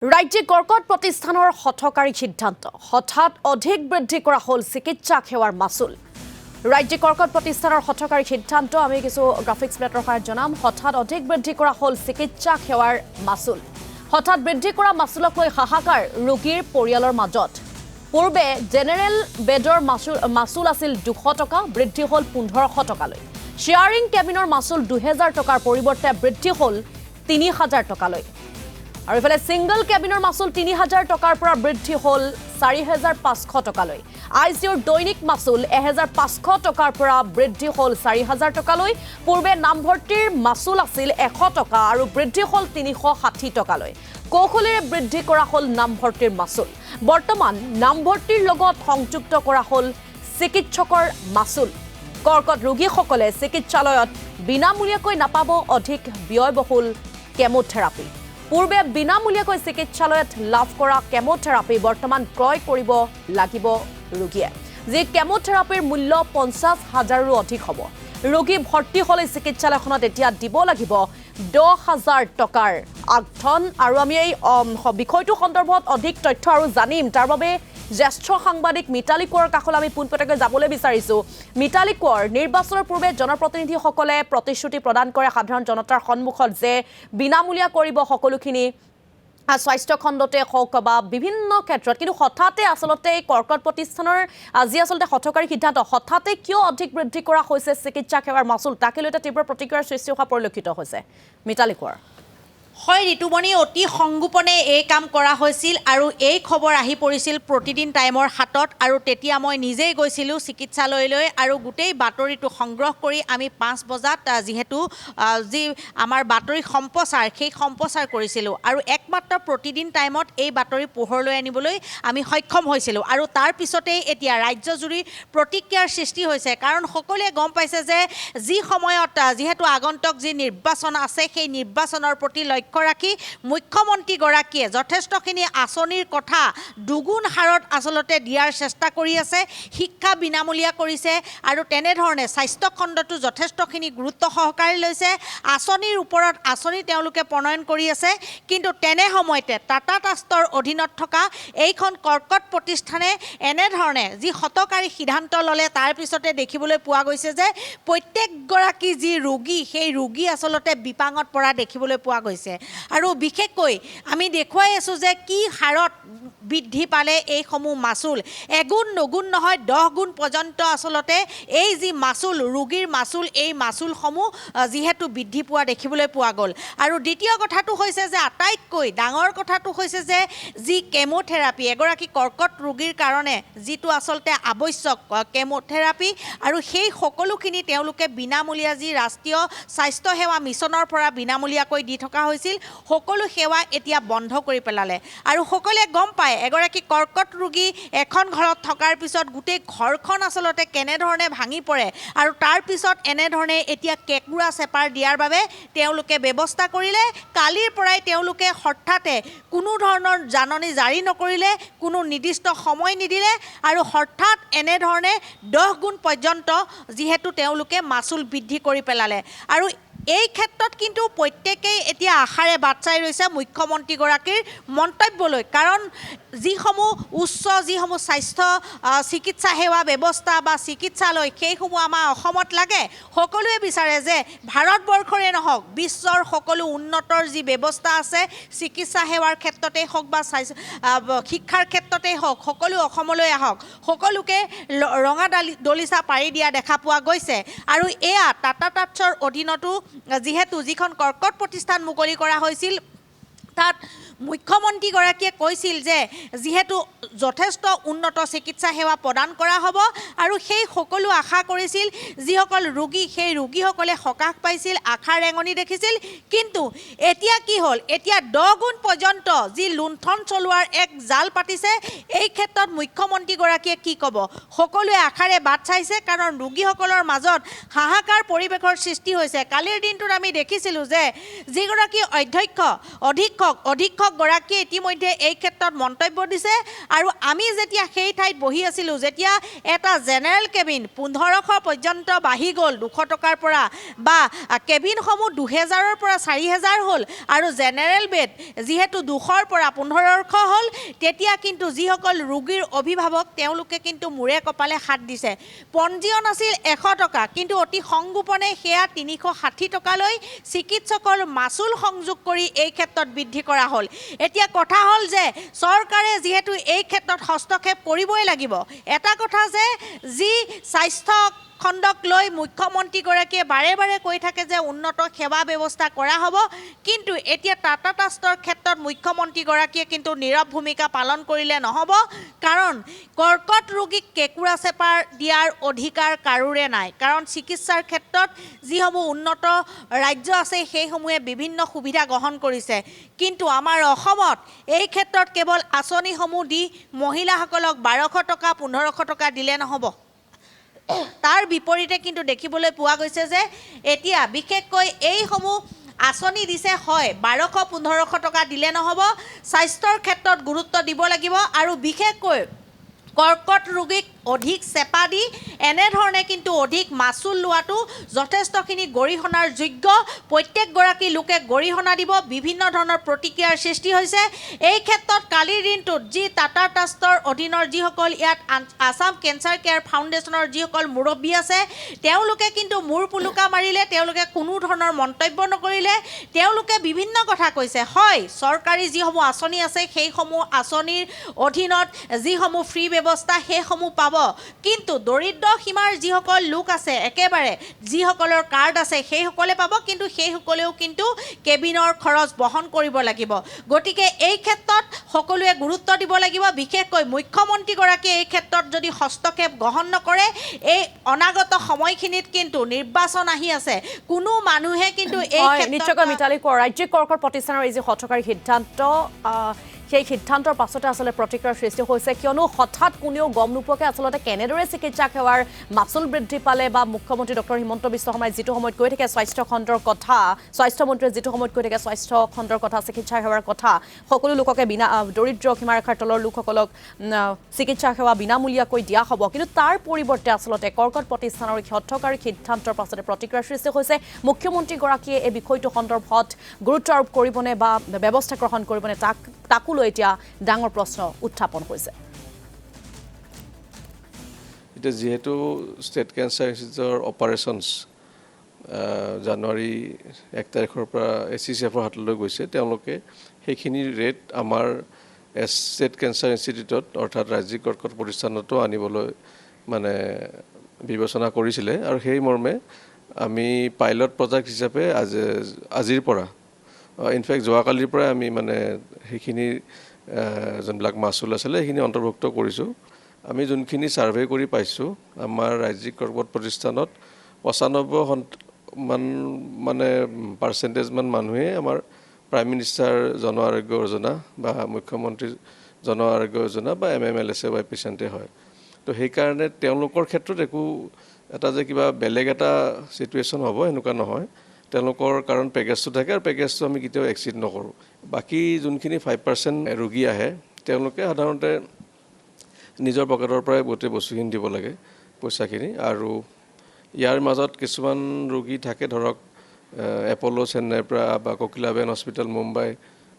ৰাজ্যিক কৰ্কট প্ৰতিষ্ঠানৰ হঠকাৰী সিদ্ধান্ত হঠাৎ অধিক বৃদ্ধি কৰা হ'ল চিকিৎসা সেৱাৰ মাচুল ৰাজ্যিক কৰ্কট প্ৰতিষ্ঠানৰ হঠকাৰী সিদ্ধান্ত আমি কিছু গ্ৰাফিক্স প্লেটৰ সহায়ত জনাম হঠাৎ অধিক বৃদ্ধি কৰা হ'ল চিকিৎসা সেৱাৰ মাচুল হঠাৎ বৃদ্ধি কৰা মাচুলক লৈ হাহাকাৰ ৰোগীৰ পৰিয়ালৰ মাজত পূৰ্বে জেনেৰেল বেডৰ মাচুল আছিল 200 টকা বৃদ্ধি হ'ল 1500 টকালৈ শেয়াৰিং কেবিনৰ মাচুল 2000 টকাৰ পৰিৱৰ্তে বৃদ্ধি হ'ল 3000 টকালৈ আৰু ইফালে সিঙ্গল কেবিনৰ মাচুল 3000 টকাৰ পৰা বৃদ্ধি হ'ল 4500 টকালৈ আইচিউৰ দৈনিক মাচুল 1500 টকাৰ পৰা বৃদ্ধি হ'ল 4000 টকালৈ পূৰ্বে নামভৰ্তিৰ মাচুল আছিল 100 টকা আৰু বৃদ্ধি হ'ল 360 টকালৈ কৌশলেৰে বৃদ্ধি কৰা হ'ল নামভৰ্তিৰ মাচুল বৰ্তমান নামভৰ্তিৰ লগত সংযুক্ত কৰা হ'ল চিকিৎসকৰ মাচুল কৰ্কট ৰোগীসকলে চিকিৎসালয়ত বিনামূলীয়াকৈ নাপাব অধিক ব্যয়বহুল কেমোথেৰাপি পূৰ্বে বিনামূলীয়াকৈ চিকিৎসালয়ত লাভ কৰা কেমোথেৰাপি বৰ্তমান ক্ৰয় কৰিব লাগিব ৰোগীয়ে যি কেমোথেৰাপিৰ মূল্য 50,000ৰো অধিক হ'ব ৰোগী ভৰ্তি হ'লে চিকিৎসালয়খনত এতিয়া দিব লাগিব 10,000 টকাৰ আগধন আৰু আমি এই বিষয়টো সন্দৰ্ভত অধিক তথ্য আৰু জানিম তাৰ বাবে জ্যেষ্ঠ সাংবাদিক মিতালী কোঁৱৰ কাষলৈ আমি পোনপটীয়াকৈ যাবলৈ বিচাৰিছোঁ মিতালী কোঁৱৰ নিৰ্বাচনৰ পূৰ্বে জনপ্ৰতিনিধিসকলে প্ৰতিশ্ৰুতি প্ৰদান কৰে সাধাৰণ জনতাৰ সন্মুখত যে বিনামূলীয়া কৰিব সকলোখিনি স্বাস্থ্য খণ্ডতে হওক বা বিভিন্ন ক্ষেত্ৰত কিন্তু হঠাতে আচলতে কৰ্কট প্ৰতিষ্ঠানৰ আজি আচলতে হঠকাৰী সিদ্ধান্ত হঠাতে কিয় অধিক বৃদ্ধি কৰা হৈছে চিকিৎসা সেৱাৰ মাচুল তাকে লৈ তীব্ৰ প্ৰতিক্ৰিয়াৰ সৃষ্টি হোৱা পৰিলক্ষিত হৈছে মিতালী কোঁৱৰ হয় ঋতুমণি অতি সংগোপনে এই কাম কৰা হৈছিল আৰু এই খবৰ আহি পৰিছিল প্ৰতিদিন টাইমৰ হাতত আৰু তেতিয়া মই নিজেই গৈছিলোঁ চিকিৎসালয়লৈ আৰু গোটেই বাতৰিটো সংগ্ৰহ কৰি আমি 5 বজাত যিহেতু যি আমাৰ বাতৰি সম্প্ৰচাৰ সেই সম্প্ৰচাৰ কৰিছিলোঁ আৰু একমাত্ৰ প্ৰতিদিন টাইমত এই বাতৰি পোহৰলৈ আনিবলৈ আমি সক্ষম হৈছিলোঁ আৰু তাৰ পিছতেই এতিয়া ৰাজ্যজুৰি প্ৰতিক্ৰিয়াৰ সৃষ্টি হৈছে কাৰণ সকলোৱে গম পাইছে যে যি সময়ত যিহেতু আগন্তুক যি নিৰ্বাচন আছে সেই নিৰ্বাচনৰ প্ৰতি লক্ষ্য ৰাখি মুখ্যমন্ত্ৰীগৰাকীয়ে যথেষ্টখিনি আঁচনিৰ কথা দুগুণ হাৰত আচলতে দিয়াৰ চেষ্টা কৰি আছে শিক্ষা বিনামূলীয়া কৰিছে আৰু তেনেধৰণে স্বাস্থ্য খণ্ডটো যথেষ্টখিনি গুৰুত্ব সহকাৰে লৈছে আঁচনিৰ ওপৰত আঁচনি তেওঁলোকে প্ৰণয়ন কৰি আছে কিন্তু তেনে সময়তে টাটা ট্ৰাষ্টৰ অধীনত থকা এইখন কৰ্কট প্ৰতিষ্ঠানে এনেধৰণে যি হঠকাৰী সিদ্ধান্ত ল'লে তাৰ পিছতে দেখিবলৈ পোৱা গৈছে যে প্ৰত্যেকগৰাকী যি ৰোগী সেই ৰোগী আচলতে বিপাঙত পৰা দেখিবলৈ পোৱা গৈছে আৰু বিশেষকৈ আমি দেখুৱাই আছোঁ যে কি হাৰত বৃদ্ধি পালে এইসমূহ মাচুল এগুণ নগুণ নহয় 10 গুণ পৰ্যন্ত আচলতে এই যি মাচুল ৰোগীৰ মাচুল এই মাচুলসমূহ যিহেতু বৃদ্ধি পোৱা দেখিবলৈ পোৱা গ'ল আৰু দ্বিতীয় কথাটো হৈছে যে আটাইতকৈ ডাঙৰ কথাটো হৈছে যে যি কেমোথেৰাপি এগৰাকী কৰ্কট ৰোগীৰ কাৰণে যিটো আচলতে আৱশ্যক কেমোথেৰাপি আৰু সেই সকলোখিনি তেওঁলোকে বিনামূলীয়া যি ৰাষ্ট্ৰীয় স্বাস্থ্য সেৱা মিছনৰ পৰা বিনামূলীয়াকৈ দি থকা হৈছিল সকলো সেৱা এতিয়া বন্ধ কৰি পেলালে আৰু সকলোৱে গম পায় এগৰাকী কৰ্কট ৰোগী এখন ঘৰত থকাৰ পিছত গোটেই ঘৰখন আচলতে কেনেধৰণে ভাঙি পৰে আৰু তাৰ পিছত এনেধৰণে এতিয়া কেঁকুৰা চেপাৰ দিয়াৰ বাবে তেওঁলোকে ব্যৱস্থা কৰিলে কালিৰ পৰাই তেওঁলোকে হঠাতে কোনো ধৰণৰ জাননী জাৰি নকৰিলে কোনো নিৰ্দিষ্ট সময় নিদিলে আৰু হঠাৎ এনেধৰণে 10 গুণ পৰ্যন্ত যিহেতু তেওঁলোকে মাচুল বৃদ্ধি কৰি পেলালে আৰু এই ক্ষেত্ৰত কিন্তু প্ৰত্যেকেই এতিয়া আশাৰে বাট চাই ৰৈছে মুখ্যমন্ত্ৰীগৰাকীৰ মন্তব্যলৈ কাৰণ যিসমূহ উচ্চ যিসমূহ স্বাস্থ্য চিকিৎসা সেৱা ব্যৱস্থা বা চিকিৎসালয় সেইসমূহ আমাৰ অসমত লাগে সকলোৱে বিচাৰে যে ভাৰতবৰ্ষৰে নহওক বিশ্বৰ সকলো উন্নতৰ যি ব্যৱস্থা আছে চিকিৎসা সেৱাৰ ক্ষেত্ৰতেই হওক বা শিক্ষাৰ ক্ষেত্ৰতেই হওক সকলো অসমলৈ আহক সকলোকে ৰঙা দলিচা পাৰি দিয়া দেখা পোৱা গৈছে আৰু এয়া টাটা ট্ৰাষ্টৰ অধীনতো যিহেতু যিখন কৰ্কট প্ৰতিষ্ঠান মুকলি কৰা হৈছিল তাত মুখ্যমন্ত্ৰীগৰাকীয়ে কৈছিল যে যিহেতু যথেষ্ট উন্নত চিকিৎসা সেৱা প্ৰদান কৰা হ'ব আৰু সেই সকলো আশা কৰিছিল যিসকল ৰোগী সেই ৰোগীসকলে সকাহ পাইছিল আশাৰ ৰেঙনি দেখিছিল কিন্তু এতিয়া কি হ'ল এতিয়া 10 গুণ পৰ্যন্ত যি লুণ্ঠন চলোৱাৰ এক জাল পাতিছে এই ক্ষেত্ৰত মুখ্যমন্ত্ৰীগৰাকীয়ে কি ক'ব সকলোৱে আশাৰে বাট চাইছে কাৰণ ৰোগীসকলৰ মাজত হাহাকাৰ পৰিৱেশৰ সৃষ্টি হৈছে কালিৰ দিনটোত আমি দেখিছিলোঁ যে যিগৰাকী অধ্যক্ষ অধীক্ষক চিকিৎসকগৰাকীয়ে ইতিমধ্যে এই ক্ষেত্ৰত মন্তব্য দিছে আৰু আমি যেতিয়া সেই ঠাইত বহি আছিলোঁ যেতিয়া এটা জেনেৰেল কেবিন 1500 পৰ্যন্ত বাঢ়ি গ'ল 200 টকাৰ পৰা বা কেবিনসমূহ 2000ৰ পৰা 4000 হ'ল আৰু জেনেৰেল বেড যিহেতু 200ৰ পৰা 1500 হ'ল তেতিয়া কিন্তু যিসকল ৰোগীৰ অভিভাৱক তেওঁলোকে কিন্তু মূৰে কপালে হাত দিছে পঞ্জীয়ন আছিল 100 টকা কিন্তু অতি সংগোপনে সেয়া 360 টকালৈ চিকিৎসকৰ মাচুল সংযোগ কৰি এই ক্ষেত্ৰত বৃদ্ধি কৰা হ'ল এতিয়া কথা হ'ল যে চৰকাৰে যিহেতু এই ক্ষেত্ৰত হস্তক্ষেপ কৰিবই লাগিব এটা কথা যে যি স্বাস্থ্য খণ্ডক লৈ মুখ্যমন্ত্ৰীগৰাকীয়ে বাৰে বাৰে কৈ থাকে যে উন্নত সেৱা ব্যৱস্থা কৰা হ'ব কিন্তু এতিয়া টাটা ট্ৰাষ্টৰ ক্ষেত্ৰত মুখ্যমন্ত্ৰীগৰাকীয়ে কিন্তু নীৰৱ ভূমিকা পালন কৰিলে নহ'ব কাৰণ কৰ্কট ৰোগীক কেঁকুৰা চেপা দিয়াৰ অধিকাৰ কাৰোৰে নাই কাৰণ চিকিৎসাৰ ক্ষেত্ৰত যিসমূহ উন্নত ৰাজ্য আছে সেইসমূহে বিভিন্ন সুবিধা গ্ৰহণ কৰিছে কিন্তু আমাৰ অসমত এই ক্ষেত্ৰত কেৱল আঁচনিসমূহ দি মহিলাসকলক 1200 টকা 1500 টকা দিলে নহ'ব তাৰ বিপৰীতে কিন্তু দেখিবলৈ পোৱা গৈছে যে এতিয়া বিশেষকৈ এইসমূহ আঁচনি দিছে হয় 1200-1500 টকা দিলে নহ'ব স্বাস্থ্যৰ ক্ষেত্ৰত গুৰুত্ব দিব লাগিব আৰু বিশেষকৈ কৰ্কট ৰোগীক অধিক চেপা দি এনেধৰণে কিন্তু অধিক মাচুল লোৱাটো যথেষ্টখিনি গৰিহণাৰ যোগ্য প্ৰত্যেকগৰাকী লোকে গৰিহণা দিব বিভিন্ন ধৰণৰ প্ৰতিক্ৰিয়াৰ সৃষ্টি হৈছে এই ক্ষেত্ৰত কালিৰ দিনটোত যি টাটা ট্ৰাষ্টৰ অধীনৰ যিসকল ইয়াত আসাম কেঞ্চাৰ কেয়াৰ ফাউণ্ডেশ্যনৰ যিসকল মুৰব্বী আছে তেওঁলোকে কিন্তু মূৰ পুলুকা মাৰিলে তেওঁলোকে কোনো ধৰণৰ মন্তব্য নকৰিলে তেওঁলোকে বিভিন্ন কথা কৈছে হয় চৰকাৰী যিসমূহ আঁচনি আছে সেইসমূহ আঁচনিৰ অধীনত যিসমূহ ফ্ৰী ব্যৱস্থা সেইসমূহ পাব কিন্তু দৰিদ্ৰ সীমাৰ যিসকল লোক আছে একেবাৰে যিসকলৰ কাৰ্ড আছে সেইসকলে পাব কিন্তু সেইসকলেও কিন্তু কেবিনৰ খৰচ বহন কৰিব লাগিব গতিকে এই ক্ষেত্ৰত সকলোৱে গুৰুত্ব দিব লাগিব বিশেষকৈ মুখ্যমন্ত্ৰীগৰাকীয়ে এই ক্ষেত্ৰত যদি হস্তক্ষেপ গ্ৰহণ নকৰে এই অনাগত সময়খিনিত কিন্তু নিৰ্বাচন আহি আছে কোনো মানুহে কিন্তু এই নিশ্চয়কৈ মিতালী ৰাজ্যিক কৰ্কট প্ৰতিষ্ঠানৰ এই যে হঠকাৰী সিদ্ধান্ত সেই সিদ্ধান্তৰ পাছতে আসলে প্ৰতিক্ৰিয়াৰ সৃষ্টি হৈছে কিয়নো হঠাৎ কোনেও গম নোপোৱাকৈ আসলতে কেনেদৰে চিকিৎসা সেৱাৰ মাচুল বৃদ্ধি পালে বা মুখ্যমন্ত্ৰী ডক্টৰ হিমন্ত বিশ্ব শৰ্মাই যিটো সময়ত কৈ থাকে স্বাস্থ্য খণ্ডৰ কথা স্বাস্থ্যমন্ত্ৰীয়ে যিটো সময়ত কৈ থাকে স্বাস্থ্য খণ্ডৰ কথা চিকিৎসা সেৱাৰ কথা সকলো লোককে বিনা দৰিদ্ৰ সীমাৰেখাৰ তলৰ লোকসকলক চিকিৎসা সেৱা বিনামূলীয়াকৈ দিয়া হ'ব কিন্তু তাৰ পৰিৱৰ্তে আসলতে কৰ্কট প্ৰতিষ্ঠানৰ হঠকাৰী সিদ্ধান্তৰ পাছতে প্ৰতিক্ৰিয়াৰ সৃষ্টি হৈছে মুখ্যমন্ত্ৰীগৰাকীয়ে এই বিষয়টো সন্দৰ্ভত গুৰুত্ব আৰোপ কৰিবনে বা ব্যৱস্থা গ্ৰহণ কৰিবনে তাকো লৈ এতিয়া ডাঙৰ প্ৰশ্ন উত্থাপন হৈছে এটা যেহেতু ষ্টেট কেঞ্চাৰ ইনষ্টিটিউটৰ অপাৰেশ্যনছ জানুৱাৰী 1 তাৰিখৰ পৰা এচিচিএফৰ হাতলৈ গৈছে তেওঁলোকে সেইখিনি ৰেট আমাৰ ষ্টেট কেঞ্চাৰ ইনষ্টিটিউটত অৰ্থাৎ ৰাজ্যিক কৰ্কট প্ৰতিষ্ঠানতো আনিবলৈ মানে বিবেচনা কৰিছিলে আৰু সেই মৰ্মে আমি পাইলট প্ৰজেক্ট হিচাপে আজিৰ পৰা ইনফেক্ট যোৱাকালিৰ পৰা আমি মানে সেইখিনি যোনবিলাক মাচুল আছিলে সেইখিনি অন্তৰ্ভুক্ত কৰিছোঁ আমি যোনখিনি ছাৰ্ভে কৰি পাইছোঁ আমাৰ ৰাজ্যিক কৰ্কট প্ৰতিষ্ঠানত 95% মানে পাৰ্চেণ্টেজমান মানুহে আমাৰ প্ৰাইম মিনিষ্টাৰ জন আৰোগ্য যোজনা বা মুখ্যমন্ত্ৰী জন আৰোগ্য যোজনা বা MMLSY পেচেণ্টে হয় তো সেইকাৰণে তেওঁলোকৰ ক্ষেত্ৰত একো এটা যে কিবা বেলেগ এটা চিটুৱেশ্যন হ'ব এনেকুৱা নহয় তেওঁলোকৰ কাৰণ পেকেজটো থাকে আৰু পেকেজটো আমি কেতিয়াও এক্সিড নকৰোঁ বাকী যোনখিনি 5% ৰোগী আহে তেওঁলোকে সাধাৰণতে নিজৰ পকেটৰ পৰাই গোটেই বস্তুখিনি দিব লাগে পইচাখিনি আৰু ইয়াৰ মাজত কিছুমান ৰোগী থাকে ধৰক এপ'ল' চেন্নাইৰ পৰা বা ককিলাবেন হস্পিটেল মুম্বাই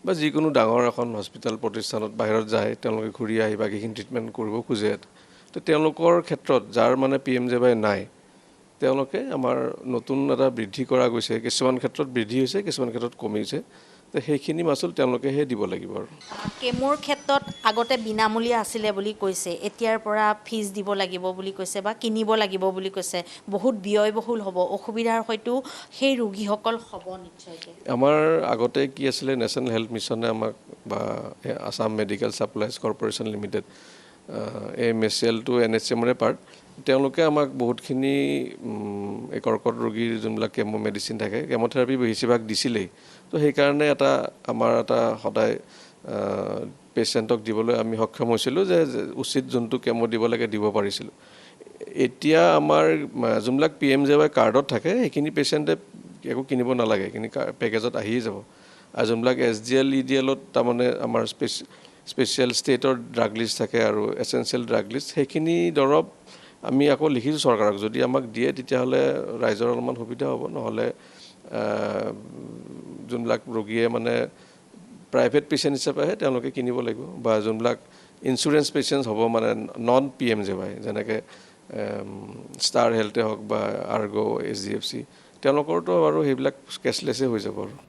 বা যিকোনো ডাঙৰ এখন হস্পিটেল প্ৰতিষ্ঠানত বাহিৰত যায় তেওঁলোকে ঘূৰি আহি বাকীখিনি ট্ৰিটমেণ্ট কৰিব খোজে তো তেওঁলোকৰ ক্ষেত্ৰত যাৰ মানে PMJY নাই তেওঁলোকে আমাৰ নতুন এটা বৃদ্ধি কৰা গৈছে কিছুমান ক্ষেত্ৰত বৃদ্ধি হৈছে কিছুমান ক্ষেত্ৰত কমিছে তো সেইখিনি মাচুল তেওঁলোকেহে দিব লাগিব আৰু কেমোৰ ক্ষেত্ৰত আগতে বিনামূলীয়া আছিলে বুলি কৈছে এতিয়াৰ পৰা ফিজ দিব লাগিব বুলি কৈছে বা কিনিব লাগিব বুলি কৈছে বহুত ব্যয়বহুল হ'ব অসুবিধাৰ হয়তো সেই ৰোগীসকল হ'ব নিশ্চয়কৈ আমাৰ আগতে কি আছিলে নেশ্যনেল হেল্থ মিছনে আমাক বা Assam medical supplies corporation limited MSL to NHMৰে পাৰ্ট তেওঁলোকে আমাক বহুতখিনি এই কৰ্কট ৰোগীৰ যোনবিলাক কেমো মেডিচিন থাকে কেমোথেৰাপি বেছিভাগ দিছিলেই তো সেইকাৰণে আমাৰ এটা সদায় পেচেণ্টক দিবলৈ আমি সক্ষম হৈছিলোঁ যে উচিত যোনটো কেমো দিব লাগে দিব পাৰিছিলোঁ এতিয়া আমাৰ যোনবিলাক PMJY কাৰ্ডত থাকে সেইখিনি পেচেণ্টে একো কিনিব নালাগে সেইখিনি পেকেজত আহিয়ে যাব আৰু যোনবিলাক SGL EDLত তাৰমানে আমাৰ স্পেচিয়েল ষ্টেটৰ ড্ৰাগ লিষ্ট থাকে আৰু এচেঞ্চিয়েল ড্ৰাগ লিষ্ট সেইখিনি দৰৱ আমি আকৌ লিখিছোঁ চৰকাৰক যদি আমাক দিয়ে তেতিয়াহ'লে ৰাইজৰ অলপমান সুবিধা হ'ব নহ'লে যোনবিলাক ৰোগীয়ে মানে প্ৰাইভেট পেচেণ্ট হিচাপে আহে তেওঁলোকে কিনিব লাগিব বা যোনবিলাক ইঞ্চুৰেঞ্চ পেচেণ্ট হ'ব মানে নন PMJY যেনেকৈ ষ্টাৰ হেল্থে হওক বা আৰ্গো HDFC তেওঁলোকৰতো আৰু সেইবিলাক কেছলেছে হৈ যাব আৰু